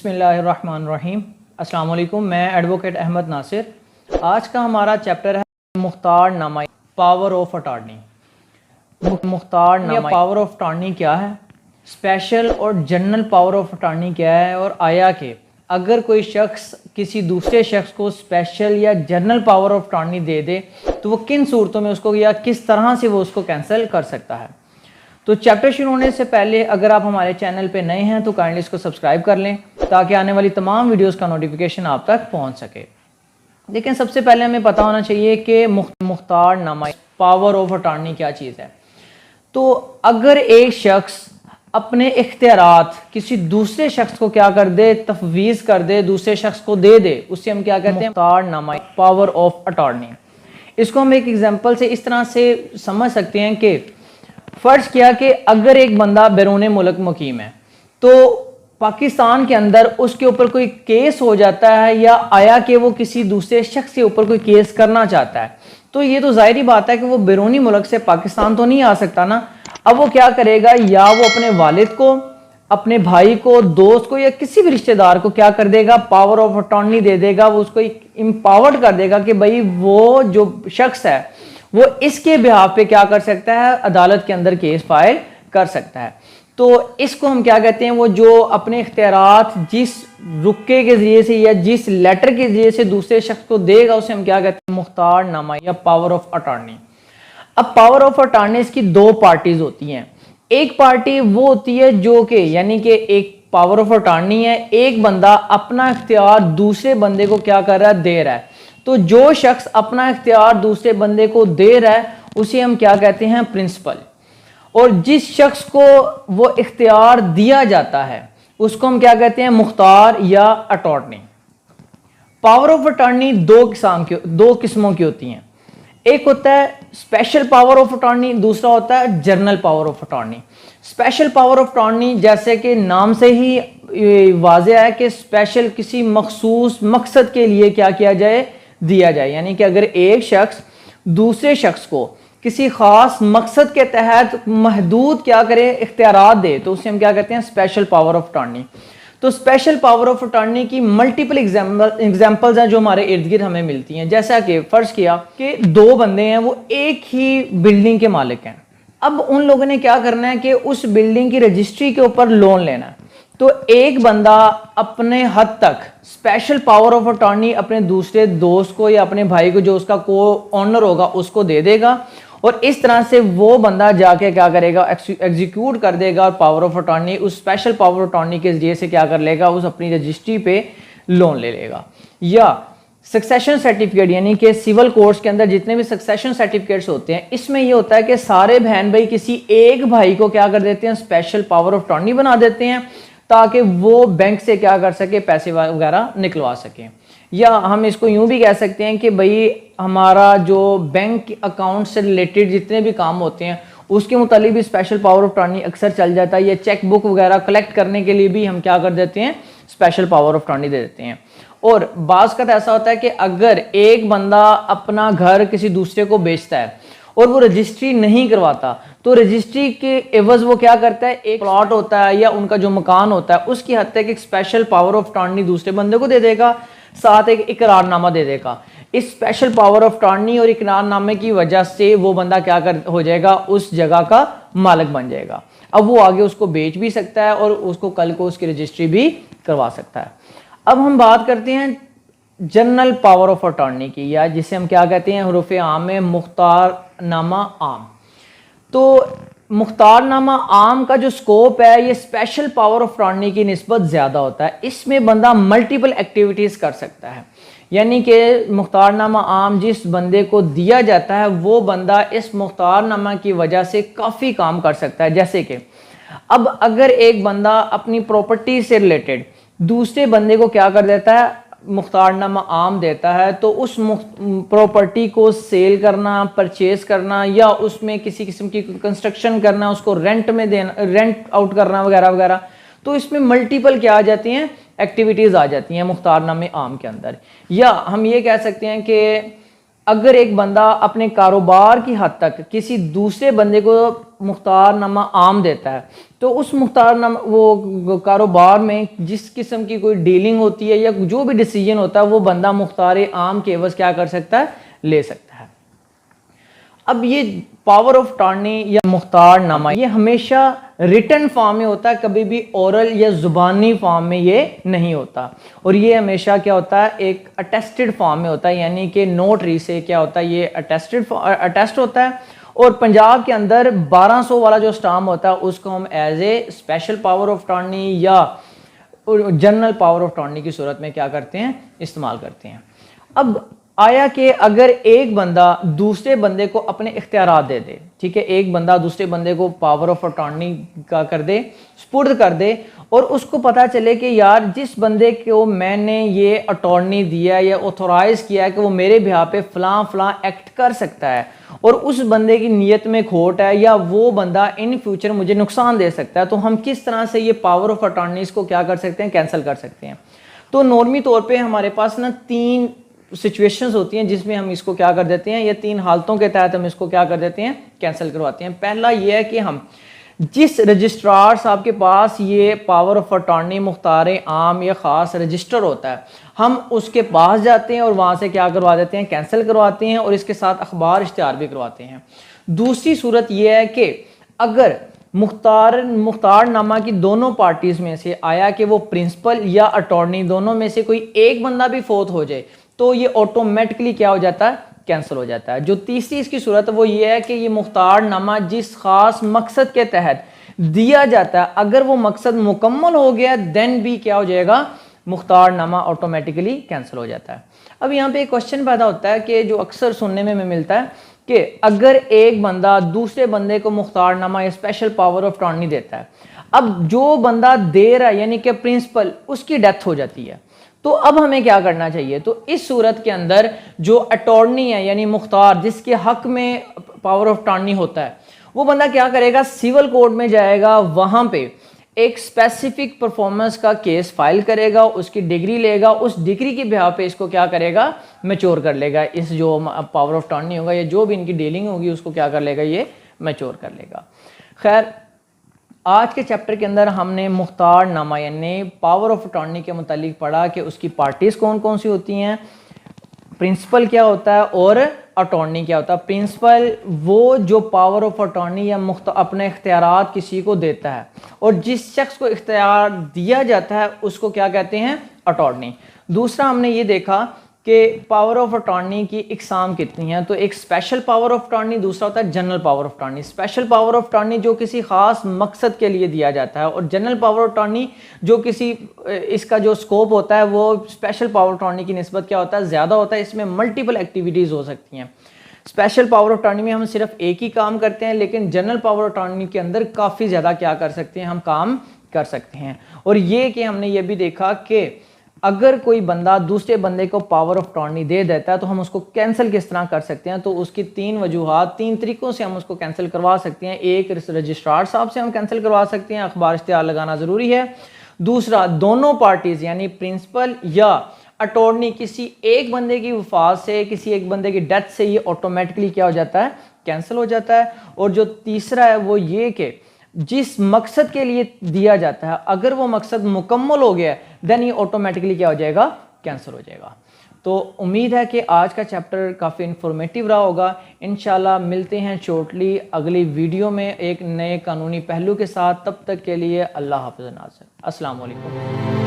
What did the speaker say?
बिस्मिल्लाहिर्रहमानिर्रहीम। अस्सलाम वालेकुम। मैं एडवोकेट अहमद नासिर। आज का हमारा चैप्टर है मुख्तार नामा, पावर ऑफ अटॉर्नी। मुख्तार नामा, पावर ऑफ अटॉर्नी क्या है, स्पेशल और जनरल पावर ऑफ अटॉर्नी क्या है, और आया कि अगर कोई शख्स किसी दूसरे शख्स को स्पेशल या जनरल पावर ऑफ अटॉर्नी दे दे तो वो किन सूरतों में उसको या किस तरह से वो उसको कैंसिल कर सकता है। तो चैप्टर शुरू होने से पहले अगर आप हमारे चैनल पे नए हैं तो काइंडली इसको सब्सक्राइब कर लें ताकि आने वाली तमाम वीडियोस का नोटिफिकेशन आप तक पहुंच सके। लेकिन सबसे पहले हमें पता होना चाहिए कि मुख्तार नामा, पावर ऑफ अटॉर्नी क्या चीज़ है। तो अगर एक शख्स अपने इख्तियारात किसी दूसरे शख्स को क्या कर दे, तफवीज़ कर दे, दूसरे शख्स को दे दे, उससे हम क्या कहते हैं, मुख्तार नामा, पावर ऑफ अटॉर्नी। इसको हम एक एग्जाम्पल से इस तरह से समझ सकते हैं कि फ़र्ज़ किया कि अगर एक बंदा बैरून मुल्क मुकीम है तो पाकिस्तान के अंदर उसके ऊपर कोई केस हो जाता है या आया कि वो किसी दूसरे शख्स के ऊपर कोई केस करना चाहता है, तो ये तो ज़ाहिर बात है कि वो बैरूनी मुल्क से पाकिस्तान तो नहीं आ सकता ना। अब वो क्या करेगा, या वो अपने वालिद को, अपने भाई को, दोस्त को या किसी भी रिश्तेदार को क्या कर देगा, पावर ऑफ अटॉर्नी दे देगा। वो उसको एम्पावर्ड कर देगा कि भाई वो जो शख्स है वो इसके बिहाफ पे क्या कर सकता है, अदालत के अंदर केस फाइल कर सकता है। तो इसको हम क्या कहते हैं, वो जो अपने इख्तियारात जिस रुक्के के जरिए से या जिस लेटर के जरिए से दूसरे शख्स को देगा उसे हम क्या कहते हैं, मुख्तार नामा या पावर ऑफ अटॉर्नी। अब पावर ऑफ अटॉर्नी की दो पार्टीज होती हैं। एक पार्टी वो होती है जो कि यानी कि एक पावर ऑफ अटॉर्नी है, एक बंदा अपना इख्तियार दूसरे बंदे को क्या कर रहा है, दे रहा है। तो जो शख्स अपना इख्तियार दूसरे बंदे को दे रहा है उसे हम क्या कहते हैं, प्रिंसिपल। और जिस शख्स को वो इख्तियार दिया जाता है उसको हम क्या कहते हैं, मुख्तार या अटॉर्नी। पावर ऑफ अटॉर्नी दो किस्मों की होती हैं। एक होता है स्पेशल पावर ऑफ अटॉर्नी, दूसरा होता है general power of attorney. Special power of attorney जैसे कि नाम से ही वाज़ेह है कि स्पेशल किसी मखसूस मकसद के लिए क्या किया जाए, दिया जाए। यानी कि अगर एक शख्स दूसरे शख्स को किसी खास मकसद के तहत महदूद क्या करे, इख्तियारात दे, तो उसे हम क्या कहते हैं, स्पेशल पावर ऑफ अटॉर्नी। तो स्पेशल पावर ऑफ अटॉर्नी की मल्टीपल एग्जाम्पल्स हैं जो हमारे इर्द गिर्द हमें मिलती हैं। जैसा कि फर्ज किया कि दो बंदे हैं, वो एक ही बिल्डिंग के मालिक हैं। अब उन लोगों ने क्या करना है कि उस बिल्डिंग की रजिस्ट्री के ऊपर लोन लेना है। तो एक बंदा अपने हद तक स्पेशल पावर ऑफ अटॉर्नी अपने दूसरे दोस्त को या अपने भाई को, जो उसका को ऑनर होगा, उसको दे देगा, और इस तरह से वो बंदा जाके क्या करेगा, एग्जीक्यूट कर देगा, और पावर ऑफ अटॉर्नी उस स्पेशल पावर ऑफ अटॉर्नी के जरिए से क्या कर लेगा, उस अपनी रजिस्ट्री पे लोन ले लेगा। या सक्सेशन सर्टिफिकेट, यानी कि सिविल कोर्ट्स के अंदर जितने भी सक्सेशन सर्टिफिकेट्स होते हैं, इसमें ये होता है कि सारे बहन भाई किसी एक भाई को क्या कर देते हैं, स्पेशल पावर ऑफ अटॉर्नी बना देते हैं ताकि वो बैंक से क्या कर सके, पैसे वगैरह निकलवा सके। या हम इसको यूं भी कह सकते हैं कि भाई हमारा जो बैंक अकाउंट से रिलेटेड जितने भी काम होते हैं उसके मुतालिक भी स्पेशल पावर ऑफ अटॉर्नी अक्सर चल जाता है। या चेक बुक वगैरह कलेक्ट करने के लिए भी हम क्या कर देते हैं, स्पेशल पावर ऑफ अटॉर्नी दे देते हैं। और बाज़ का ऐसा होता है कि अगर एक बंदा अपना घर किसी दूसरे को बेचता है और वो रजिस्ट्री नहीं करवाता, तो रजिस्ट्री के एवज वो क्या करता है, एक प्लॉट होता है या उनका जो मकान होता है उसकी हद तक एक स्पेशल पावर ऑफ अटॉर्नी दूसरे बंदे को दे देगा, साथ एक इकरारनामा दे देगा। इस स्पेशल पावर ऑफ अटॉर्नी और इकरारनामे की वजह से वो बंदा क्या कर हो जाएगा, उस जगह का मालिक बन जाएगा। अब वो आगे उसको बेच भी सकता है और उसको कल को उसकी रजिस्ट्री भी करवा सकता है। अब हम बात करते हैं जनरल पावर ऑफ अटॉर्नी की, या जिसे हम क्या कहते हैं, हरूफ आम में मुख्तार नामा आम। तो मुख्तार नामा आम का जो स्कोप है ये स्पेशल पावर ऑफ अटॉर्नी की निस्बत ज़्यादा होता है। इसमें बंदा मल्टीपल एक्टिविटीज़ कर सकता है। यानी कि मुख्तार नामा आम जिस बंदे को दिया जाता है वो बंदा इस मुख्तार नामा की वजह से काफ़ी काम कर सकता है। जैसे कि अब अगर एक बंदा अपनी प्रॉपर्टी से रिलेटेड दूसरे बंदे को क्या कर देता है, मुख्तारनामा आम देता है, तो उस प्रॉपर्टी को सेल करना, परचेज करना, या उसमें किसी किस्म की कंस्ट्रक्शन करना, उसको रेंट में देना, रेंट आउट करना वगैरह वगैरह, तो इसमें मल्टीपल क्या आ जाती हैं, एक्टिविटीज़ आ जाती हैं मुख्तारनामे आम के अंदर। या हम ये कह सकते हैं कि अगर एक बंदा अपने कारोबार की हद तक किसी दूसरे बंदे को मुख्तारनामा आम देता है تو اس مختار وہ کاروبار میں جس قسم کی کوئی ڈیلنگ ہوتی ہے یا جو بھی ڈیسیجن ہوتا ہے وہ بندہ مختار عام کے عوض کیا کر سکتا ہے, لے سکتا ہے. اب یہ پاور آف اٹارنی یا مختار نامہ یہ ہمیشہ ریٹن فارم میں ہوتا ہے, کبھی بھی اورل یا زبانی فارم میں یہ نہیں ہوتا, اور یہ ہمیشہ کیا ہوتا ہے ایک اٹیسٹڈ فارم میں ہوتا ہے, یعنی کہ نوٹری سے کیا ہوتا ہے یہ اٹیسٹ ہوتا ہے. اور پنجاب کے اندر 1200 والا جو اسٹامپ ہوتا ہے اس کو ہم as a special power of attorney یا جنرل پاور آف اٹارنی کی صورت میں کیا کرتے ہیں, استعمال کرتے ہیں. اب آیا کہ اگر ایک بندہ دوسرے بندے کو اپنے اختیارات دے دے, ٹھیک ہے, ایک بندہ دوسرے بندے کو پاور آف اٹارنی کا کر دے, سپرد کر دے, اور اس کو پتا چلے کہ یار جس بندے کو میں نے یہ اٹارنی دیا یا اوتھورائز کیا ہے کہ وہ میرے بہاف پہ فلاں فلاں ایکٹ کر سکتا ہے, اور اس بندے کی نیت میں کھوٹ ہے یا وہ بندہ ان فیوچر مجھے نقصان دے سکتا ہے, تو ہم کس طرح سے یہ پاور آف اٹارنیز کو کیا کر سکتے ہیں, کینسل کر سکتے ہیں. تو نارمی طور پہ ہمارے پاس نا 3 سچویشنز ہوتی ہیں جس میں ہم اس کو کیا کر دیتے ہیں, یا 3 حالتوں کے تحت ہم اس کو کیا کر دیتے ہیں, کینسل کرواتے ہیں. پہلا یہ ہے کہ ہم جس رجسٹرار صاحب کے پاس یہ پاور آف اٹارنی مختار عام یا خاص رجسٹر ہوتا ہے, ہم اس کے پاس جاتے ہیں اور وہاں سے کیا کروا دیتے ہیں, کینسل کرواتے ہیں, اور اس کے ساتھ اخبار اشتہار بھی کرواتے ہیں. دوسری صورت یہ ہے کہ اگر مختار نامہ کی دونوں پارٹیز میں سے آیا کہ وہ پرنسپل یا اٹارنی دونوں میں سے کوئی ایک بندہ بھی فوت ہو جائے تو یہ آٹومیٹکلی کیا ہو جاتا ہے, کینسل ہو جاتا ہے. جو تیسری اس کی صورت وہ یہ ہے کہ یہ مختار نامہ جس خاص مقصد کے تحت دیا جاتا ہے اگر وہ مقصد مکمل ہو گیا دین بھی کیا ہو جائے گا, مختار نامہ آٹومیٹکلی کینسل ہو جاتا ہے. اب یہاں پہ ایک کوشچن پیدا ہوتا ہے کہ جو اکثر سننے میں ملتا ہے کہ اگر ایک بندہ دوسرے بندے کو مختار نامہ یا اسپیشل پاور آف اٹارنی دیتا ہے, اب جو بندہ دے رہا ہے یعنی کہ پرنسپل اس کی ڈیتھ ہو جاتی ہے, تو اب ہمیں کیا کرنا چاہیے. تو اس صورت کے اندر جو اٹارنی ہے یعنی مختار جس کے حق میں پاور آف اٹارنی ہوتا ہے وہ بندہ کیا کرے گا, سول کورٹ میں جائے گا, وہاں پہ ایک اسپیسیفک پرفارمنس کا کیس فائل کرے گا, اس کی ڈگری لے گا, اس ڈگری کے بہاف پہ اس کو کیا کرے گا, میچور کر لے گا. اس جو پاور آف اٹارنی ہوگا یا جو بھی ان کی ڈیلنگ ہوگی اس کو کیا کر لے گا, یہ میچور کر لے گا. خیر آج کے چیپٹر کے اندر ہم نے مختار نامہ یعنی پاور آف اٹارنی کے متعلق پڑھا کہ اس کی پارٹیز کون کون سی ہوتی ہیں, پرنسپل کیا ہوتا ہے اور اٹارنی کیا ہوتا ہے. پرنسپل وہ جو پاور آف اٹارنی یا اپنے اختیارات کسی کو دیتا ہے, اور جس شخص کو اختیار دیا جاتا ہے اس کو کیا کہتے ہیں, اٹارنی. دوسرا ہم نے یہ دیکھا کہ پاور آف اٹارنی کی اقسام کتنی ہیں, تو ایک اسپیشل پاور آف اٹارنی, دوسرا ہوتا ہے general power of attorney. Special power of attorney جو کسی خاص مقصد کے لیے دیا جاتا ہے, اور جنرل پاور آف اٹارنی جو کسی اس کا جو اسکوپ ہوتا ہے وہ اسپیشل پاور آف اٹارنی کی نسبت کیا ہوتا ہے, زیادہ ہوتا ہے. اس میں ملٹیپل ایکٹیویٹیز ہو سکتی ہیں. اسپیشل پاور آف اٹارنی میں ہم صرف ایک ہی کام کرتے ہیں, لیکن جنرل پاور آف اٹارنی کے اندر کافی زیادہ کیا کر سکتے ہیں, ہم کام کر سکتے ہیں. اور یہ کہ ہم نے یہ بھی دیکھا کہ اگر کوئی بندہ دوسرے بندے کو پاور آف اٹارنی دے دیتا ہے تو ہم اس کو کینسل کس طرح کر سکتے ہیں. تو اس کی 3 وجوہات, 3 طریقوں سے ہم اس کو کینسل کروا سکتے ہیں. ایک رجسٹرار صاحب سے ہم کینسل کروا سکتے ہیں, اخبار اشتہار لگانا ضروری ہے. دوسرا دونوں پارٹیز یعنی پرنسپل یا اٹارنی کسی ایک بندے کی وفات سے, کسی ایک بندے کی ڈیتھ سے یہ آٹومیٹکلی کیا ہو جاتا ہے, کینسل ہو جاتا ہے. اور جو تیسرا ہے وہ یہ کہ جس مقصد کے لیے دیا جاتا ہے اگر وہ مقصد مکمل ہو گیا دین یہ آٹومیٹکلی کیا ہو جائے گا, کینسل ہو جائے گا. تو امید ہے کہ آج کا چیپٹر کافی انفارمیٹیو رہا ہوگا. انشاءاللہ ملتے ہیں شورٹلی اگلی ویڈیو میں ایک نئے قانونی پہلو کے ساتھ. تب تک کے لیے اللہ حافظ ناصر. السلام علیکم.